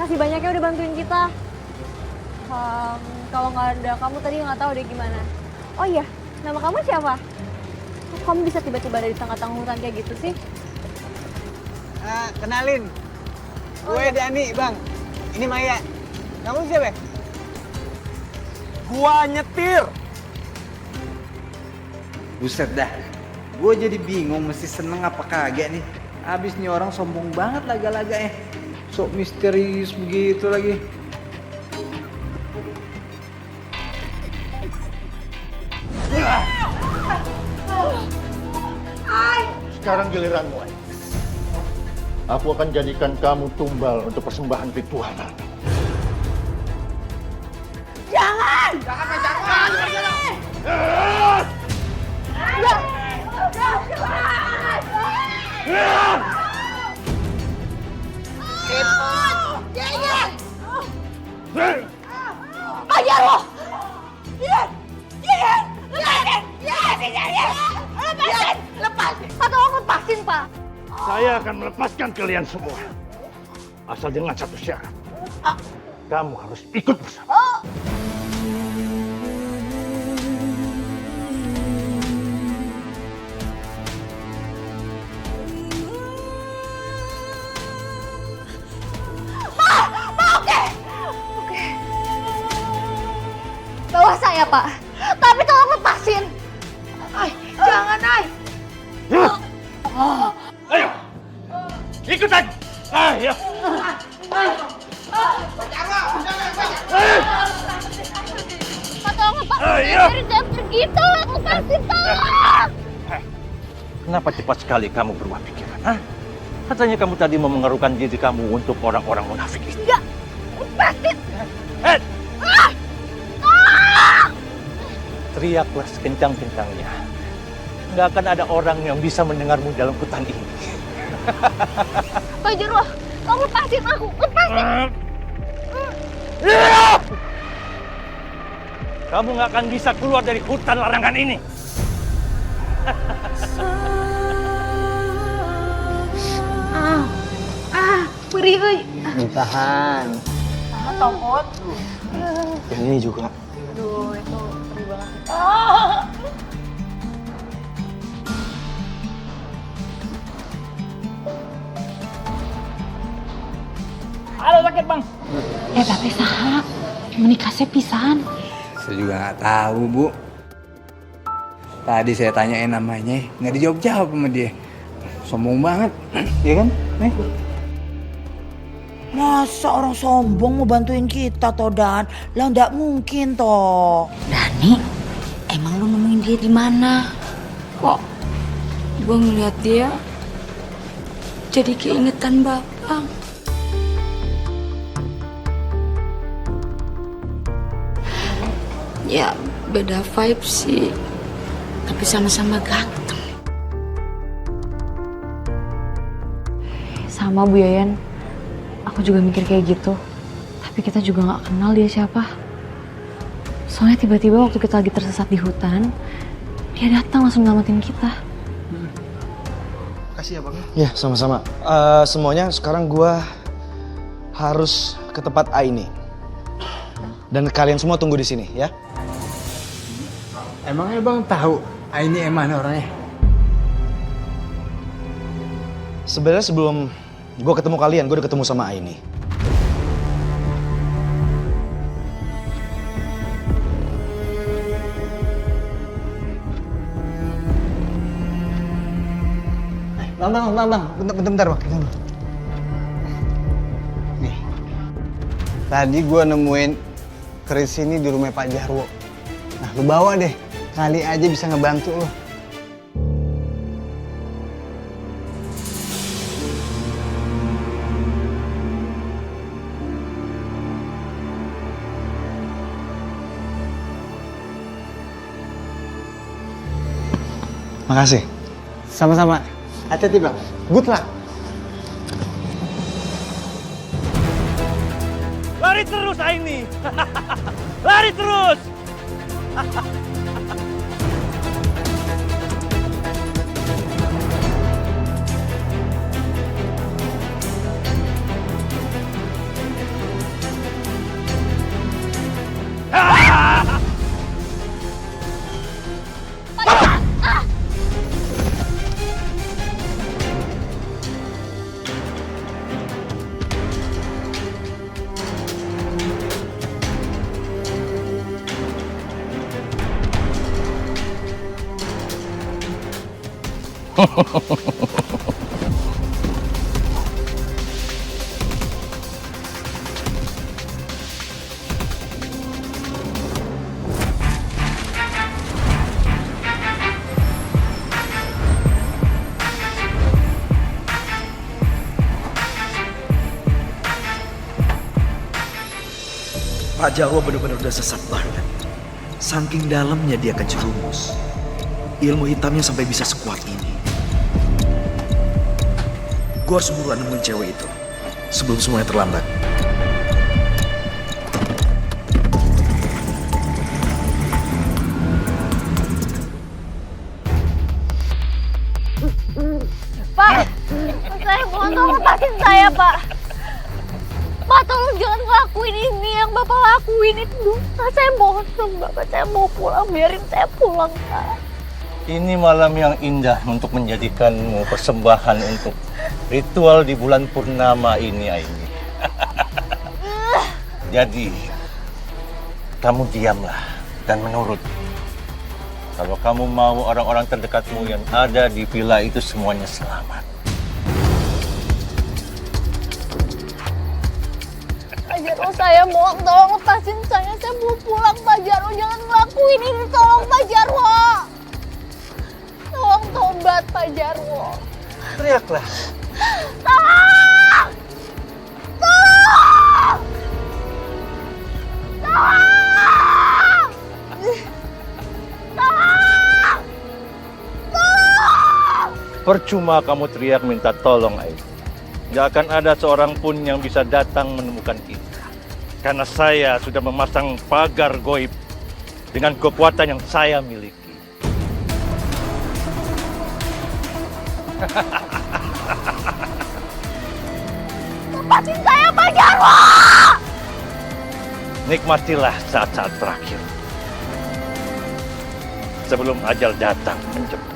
Makasih banyak ya udah bantuin kita. Kalau nggak ada kamu tadi nggak tahu deh gimana. Oh iya, nama kamu siapa? Kok kamu bisa tiba-tiba ada di tengah-tengah hutan kayak gitu sih? Kenalin, gue Dani bang. Ini Maya. Kamu siapa? Gua nyetir. Buset dah. Gue jadi bingung mesti seneng apa kagak nih. Abis nih orang sombong banget laga-laganya. Sok misterius begitu lagi. Sekarang giliranmu, Ai. Aku akan jadikan kamu tumbal untuk persembahan ritual nanti. Jangan! Ajar lo! Lepasin! Lepasin! Atau aku lepasin, Pak? Saya akan melepaskan kalian semua. Asal dengan satu syarat. Kamu harus ikut bersama. Bawa saya, Pak. Tapi tolong lepasin. Ai, jangan, Ai! Ayo! Ikut aku! Ayo! Pak, tolong lepasin. Ayo. Jangan pergi, tolong lepasin, tolong. Kenapa cepat sekali kamu berubah pikiran? Hah? Katanya kamu tadi mau mengerukan diri kamu untuk orang-orang munafik itu. Enggak, lepasin. Hei! Teriaklah sekencang-kencangnya. Nggak akan ada orang yang bisa mendengarmu dalam hutan ini. Pak Jarwo, tolong lepasin aku. Lepasin. Kamu nggak akan bisa keluar dari hutan larangan ini. Perih, euy. Tahan. Tongkot. Yang ini juga. Aduh, itu perih banget. Halo sakit bang. Tapi saha? Menikahnya pisan. Saya juga nggak tahu, Bu. Tadi saya tanyain namanya, nggak dijawab-jawab sama dia. Sombong banget, ya kan? Nih. Masa orang sombong mau bantuin kita toh Dan? Lah nggak mungkin toh. Dani, emang lu nemuin dia di mana? Kok gue ngeliat dia jadi keingetan Bapak. Ya beda vibe sih, tapi sama-sama ganteng. Sama Bu Yayan, aku juga mikir kayak gitu. Tapi kita juga nggak kenal dia siapa. Soalnya tiba-tiba waktu kita lagi tersesat di hutan, dia datang langsung nyelamatin kita. Makasih ya bang. Ya, sama-sama. Semuanya sekarang gua harus ke tempat Aini. Dan kalian semua tunggu di sini ya. Emangnya Bang tahu ini emang orangnya? Sebenarnya sebelum gua ketemu kalian, gua udah ketemu sama Aini. Bang. Bentar bang. Nih. Tadi gue nemuin keris ini di rumah Pak Jarwo. Nah, lu bawa deh. Kali aja bisa ngebantu lu. Makasih. Sama-sama. Hati-hati bang. Good luck. Lari terus Aini. Lari terus. Pak Jarwo benar-benar udah sesat banget. Saking dalamnya dia kejerumus. Ilmu hitamnya sampai bisa sekuat ini. Gue harus buruan nemuin cewek itu sebelum semuanya terlambat. Pak, saya mohon tolong lepasin saya, Pak. Pak, tolong jangan ngelakuin ini yang Bapak lakuin itu dosa. Saya mohon sama Bapak, saya mau pulang, biarin saya pulang, Pak. Ini malam yang indah untuk menjadikanmu persembahan untuk ritual di bulan purnama ini, Aini. Jadi, kamu diamlah dan menurut. Kalau kamu mau orang-orang terdekatmu yang ada di villa itu semuanya selamat. Pak Jarwo, saya mohon tolong lepasin saya mau pulang, Pak Jarwo. Jangan ngelakuin ini, tolong Pak Jarwo. Tolong tobat, Pak Jarwo. Teriaklah. Tolong! Tolong! Tolong! Tolong! Tolong! Percuma kamu teriak minta tolong, Aini. Gak akan ada seorang pun yang bisa datang menemukan kita. Karena saya sudah memasang pagar goib dengan kekuatan yang saya miliki. Lepasin saya, Pak Jarwo! Nikmatilah saat-saat terakhir. Sebelum ajal datang menjemput.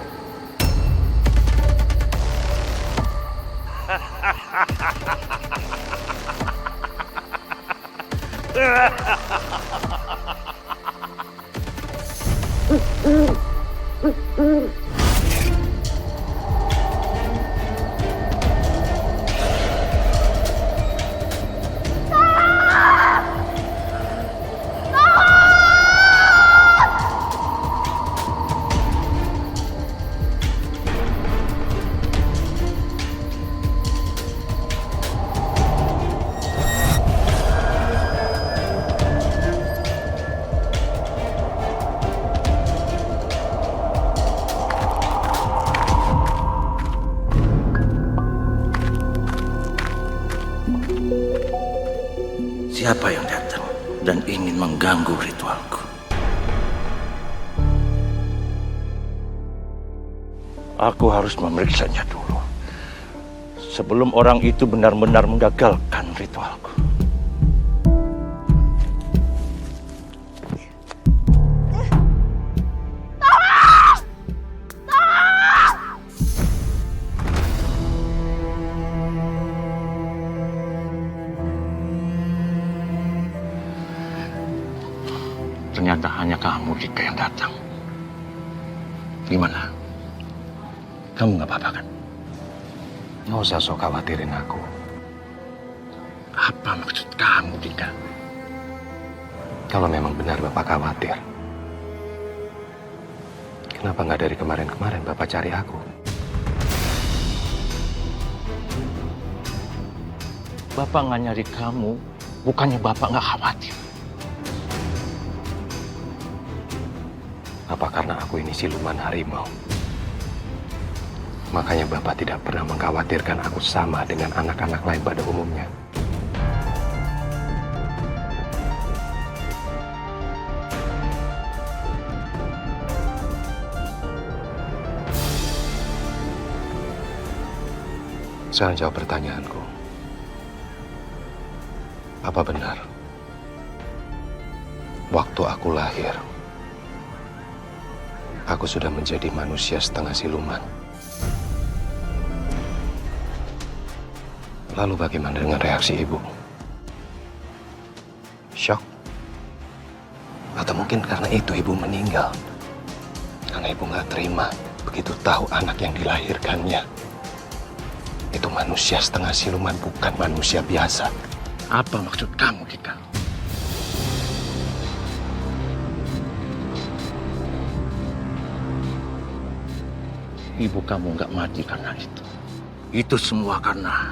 Siapa yang datang dan ingin mengganggu ritualku? Aku harus memeriksanya dulu. Sebelum orang itu benar-benar menggagalkan ritualku. Ternyata hanya kamu, Dika, yang datang. Gimana? Kamu nggak apa-apa kan? Nggak usah sok khawatirin aku. Apa maksud kamu, Dika? Kalau memang benar Bapak khawatir, kenapa nggak dari kemarin-kemarin Bapak cari aku? Bapak nggak nyari kamu, bukannya Bapak nggak khawatir. Apa karena aku ini siluman harimau? Makanya Bapak tidak pernah mengkhawatirkan aku sama dengan anak-anak lain pada umumnya. Sekarang jawab pertanyaanku. Apa benar waktu aku lahir, aku sudah menjadi manusia setengah siluman? Lalu bagaimana dengan reaksi ibu? Shock? Atau mungkin karena itu ibu meninggal? Karena ibu nggak terima begitu tahu anak yang dilahirkannya itu manusia setengah siluman, bukan manusia biasa. Apa maksud kamu, Kika? Ibu kamu nggak mati karena itu. Itu semua karena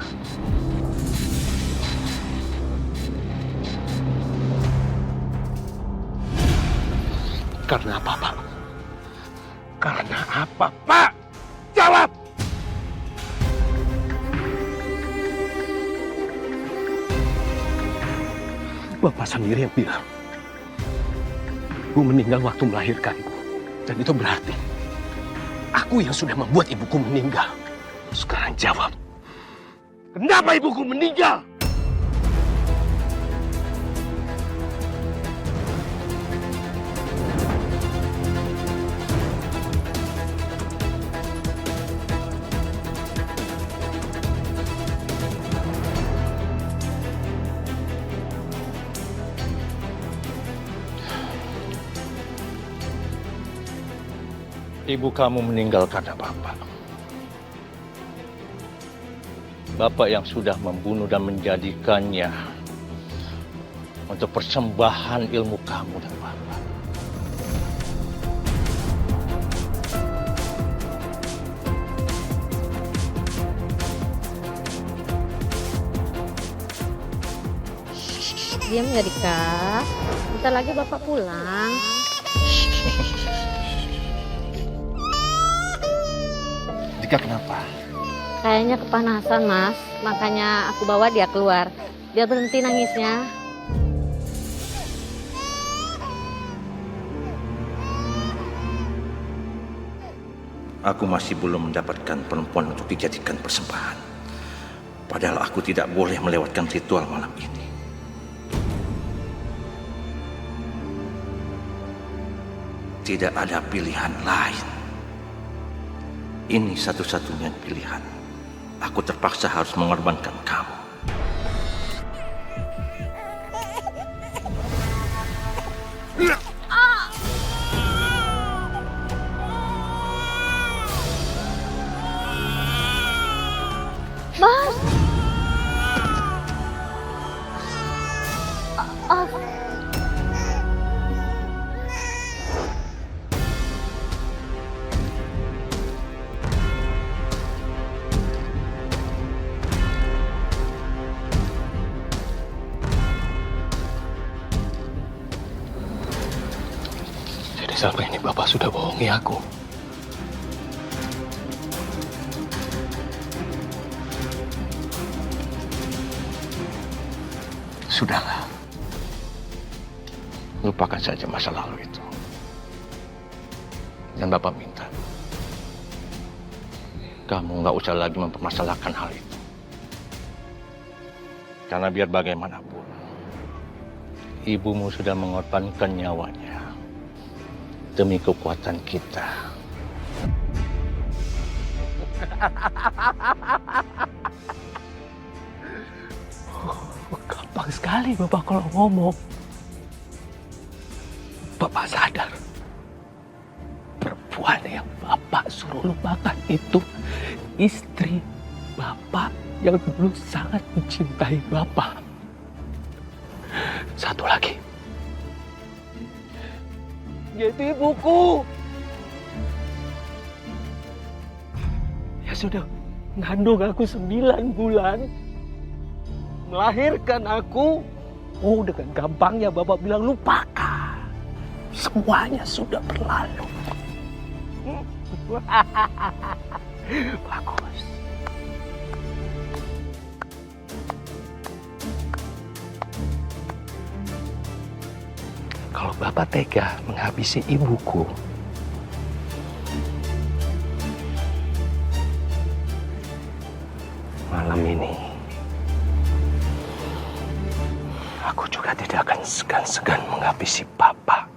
Karena apa, Pak? Karena apa, Pak? Jawab! Bapak sendiri yang bilang, Ibu meninggal waktu melahirkanku. Dan itu berarti aku yang sudah membuat ibuku meninggal. Sekarang jawab, kenapa ibuku meninggal? ibu kamu meninggal karena Bapak. Bapak yang sudah membunuh dan menjadikannya untuk persembahan ilmu kamu dan Bapak. Diam nggak Dika? Bentar lagi Bapak pulang. Dika kenapa? Kayaknya kepanasan Mas, makanya aku bawa dia keluar. Biar berhenti nangisnya. Aku masih belum mendapatkan perempuan untuk dijadikan persembahan. Padahal aku tidak boleh melewatkan ritual malam ini. Tidak ada pilihan lain. Ini satu-satunya pilihan. Aku terpaksa harus mengorbankan kamu. Mas! Jadi selama ini Bapak sudah bohongi aku. Sudahlah. Lupakan saja masa lalu itu. Dan Bapak minta, kamu nggak usah lagi mempermasalahkan hal itu. Karena biar bagaimanapun, ibumu sudah mengorbankan nyawanya demi kekuatan kita. Gampang sekali Bapak kalau ngomong. Bapak sadar, perempuan yang Bapak suruh lupakan itu istri Bapak yang dulu sangat mencintai Bapak. Satu lagi, jadi ibuku. Ya sudah, ngandung aku 9 bulan. Melahirkan aku, oh dengan gampangnya Bapak bilang lupakan. Semuanya sudah berlalu. Bagus. Kalau Bapak tega menghabisi ibuku, malam ini aku juga tidak akan segan-segan menghabisi Bapak.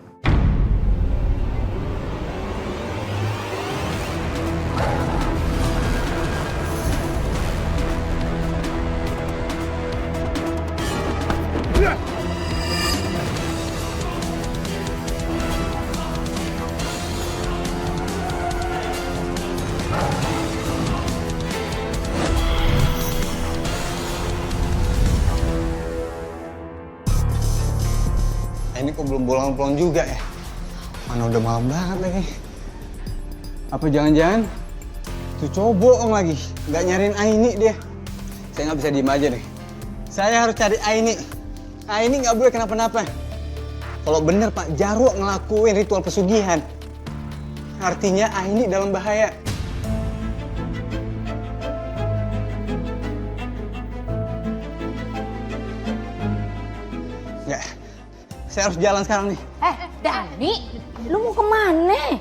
Ini kok belum pulang-pulang juga ya? Mana udah malam banget lagi. Apa jangan-jangan tuh cowok bohong lagi, nggak nyariin Aini dia. Saya nggak bisa diem aja deh. Saya harus cari Aini. Aini nggak boleh kenapa-napa. Kalau bener Pak Jarwo ngelakuin ritual pesugihan, artinya Aini dalam bahaya. Nggak, saya harus jalan sekarang nih. Dani, lu mau kemana?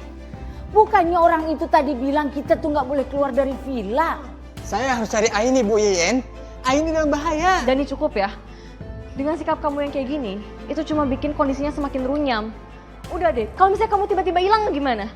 Bukannya orang itu tadi bilang kita tuh nggak boleh keluar dari villa. Saya harus cari Aini, Bu Yeyen. Aini dalam bahaya. Dani cukup ya. Dengan sikap kamu yang kayak gini, itu cuma bikin kondisinya semakin runyam. Udah deh, kalau misalnya kamu tiba-tiba hilang gimana?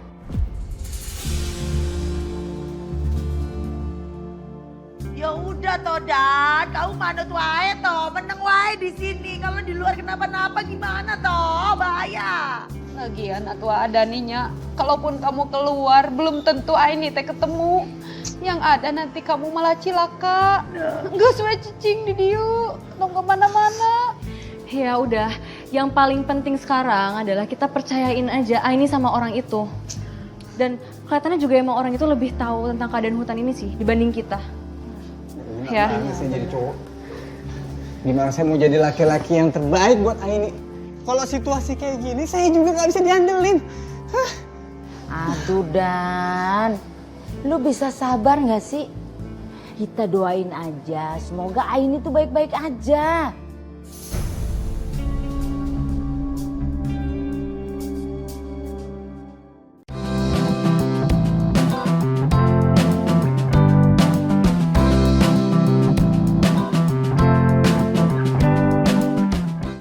Ya udah toh Dan, kamu manut wae toh, meneng wae di sini. Kalau di luar kenapa-napa gimana toh, bahaya. Lagian atua adaninya, kalaupun kamu keluar belum tentu Aini teh ketemu. Yang ada nanti kamu malah cilaka. Nggak suwe cicing di diu, nong kemana-mana. Ya udah, yang paling penting sekarang adalah kita percayain aja Aini sama orang itu. Dan kelihatannya juga emang orang itu lebih tahu tentang keadaan hutan ini sih dibanding kita. Ya. Gimana saya jadi cowok? Gimana saya mau jadi laki-laki yang terbaik buat Aini? Kalau situasi kayak gini, saya juga nggak bisa diandelin. Hah? Aduh Dan, lu bisa sabar nggak sih? Kita doain aja, semoga Aini tuh baik-baik aja.